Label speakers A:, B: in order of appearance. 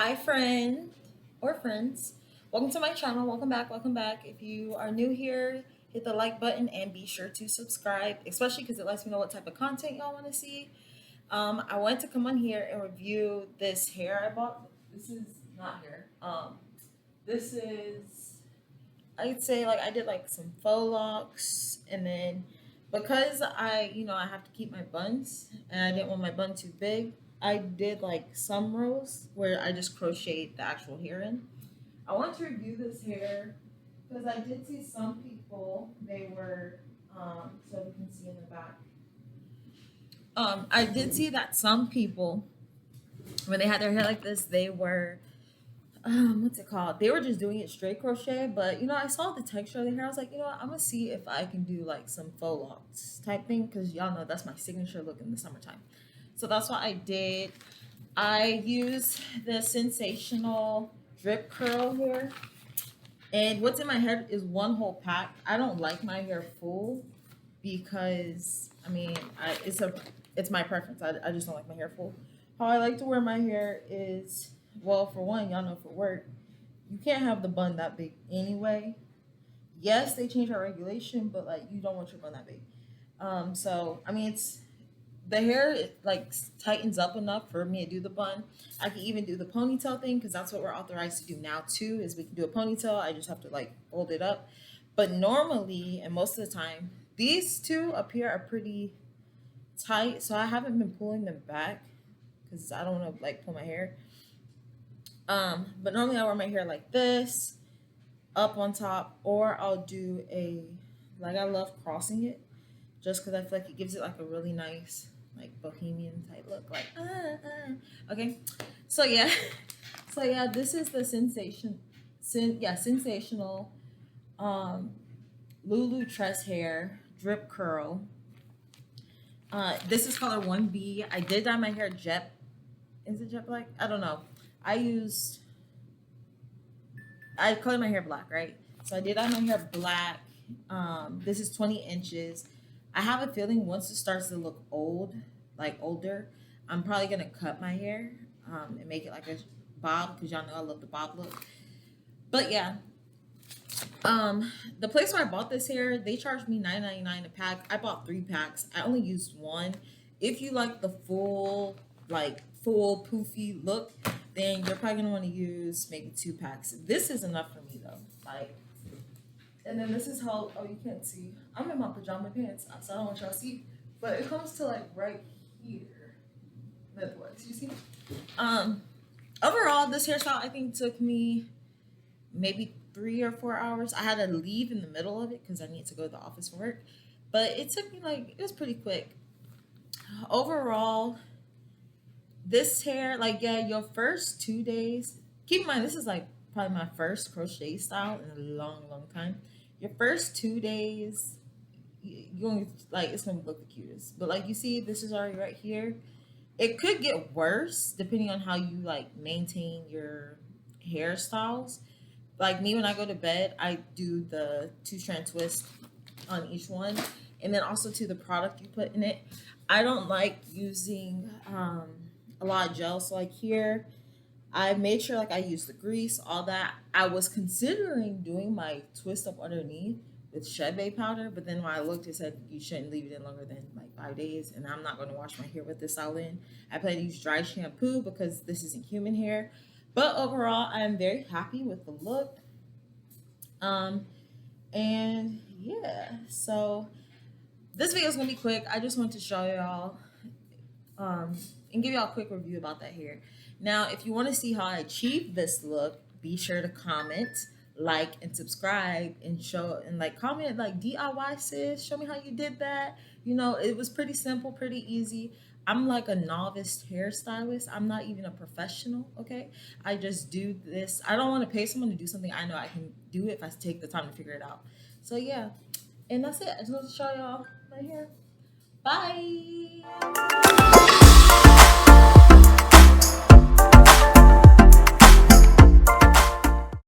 A: Hi, friend or friends. Welcome to my channel. Welcome back. Welcome back. If you are new here, hit the like button and be sure to subscribe, especially because it lets me know what type of content y'all want to see. I wanted to come on here and review this hair I bought. This is not hair. This is, I'd say, like I did like some faux locks, and then because I have to keep my buns and I didn't want my bun too big, I did like some rows where I just crocheted the actual hair in. I want to review this hair because I did see some people, they were, so you can see in the back. I did see that some people, when they had their hair like this, they were what's it called? They were just doing it straight crochet, but I saw the texture of the hair. I was like, what, I'm gonna see if I can do like some faux locks type thing because y'all know that's my signature look in the summertime. So that's what I did. I used the Sensational drip curl here, and what's in my head is one whole pack. I don't like my hair full because it's my preference. I just don't like my hair full. How I like to wear my hair is, well, for one, y'all know for work, you can't have the bun that big anyway. Yes, they changed our regulation, but like you don't want your bun that big. It's the hair, it like tightens up enough for me to do the bun. I can even do the ponytail thing because that's what we're authorized to do now too. Is we can do a ponytail. I just have to like fold it up. But normally and most of the time, these two up here are pretty tight, so I haven't been pulling them back because I don't want to like pull my hair. But normally I wear my hair like this, up on top, or I'll do I love crossing it just because I feel like it gives it like a really nice, like bohemian type look. Like, okay. So yeah, this is the sensational, um, Lulutress hair drip curl. This is color 1B. I did dye my hair jet. Is it jet black? I don't know. I colored my hair black, right? So I did dye my hair black. This is 20 inches. I have a feeling once it starts to look old, like older, I'm probably gonna cut my hair and make it like a bob because y'all know I love the bob look. But yeah, the place where I bought this hair, they charged me $9.99 a pack. I bought 3 packs. I only used one. If you like the full poofy look, then you're probably gonna want to use maybe 2 packs. This is enough for me though. Like, and then this is how. Oh, you can't see. I'm in my pajama pants, so I don't want y'all to see. But it comes to like right here. That works. You see? Overall, this hairstyle I think took me maybe 3 or 4 hours. I had to leave in the middle of it because I need to go to the office for work. But it took me it was pretty quick. Overall, this hair, like, yeah, your first 2 days, keep in mind, this is like probably my first crochet style in a long, long time. Your first 2 days, you're going to, like, it's going to look the cutest. But, like, you see, this is already right here. It could get worse depending on how you, like, maintain your hairstyles. Like, me, when I go to bed, I do the two-strand twist on each one. And then also, to the product you put in it. I don't like using a lot of gel. So like here, I made sure like I used the grease, all that. I was considering doing my twist up underneath with Cheve powder, but then when I looked, it said you shouldn't leave it in longer than like 5 days, and I'm not going to wash my hair with this out in. I plan to use dry shampoo because this isn't human hair. But overall, I'm very happy with the look. Um, and yeah, so this video is gonna be quick. I just wanted to show y'all and give y'all a quick review about that hair. Now, if you want to see how I achieved this look, be sure to comment, like, and subscribe, and comment like DIY sis. Show me how you did that. It was pretty simple, pretty easy. I'm like a novice hairstylist. I'm not even a professional, okay? I just do this. I don't want to pay someone to do something I know I can do if I take the time to figure it out. So yeah, and that's it. I just wanted to show y'all my hair. Bye.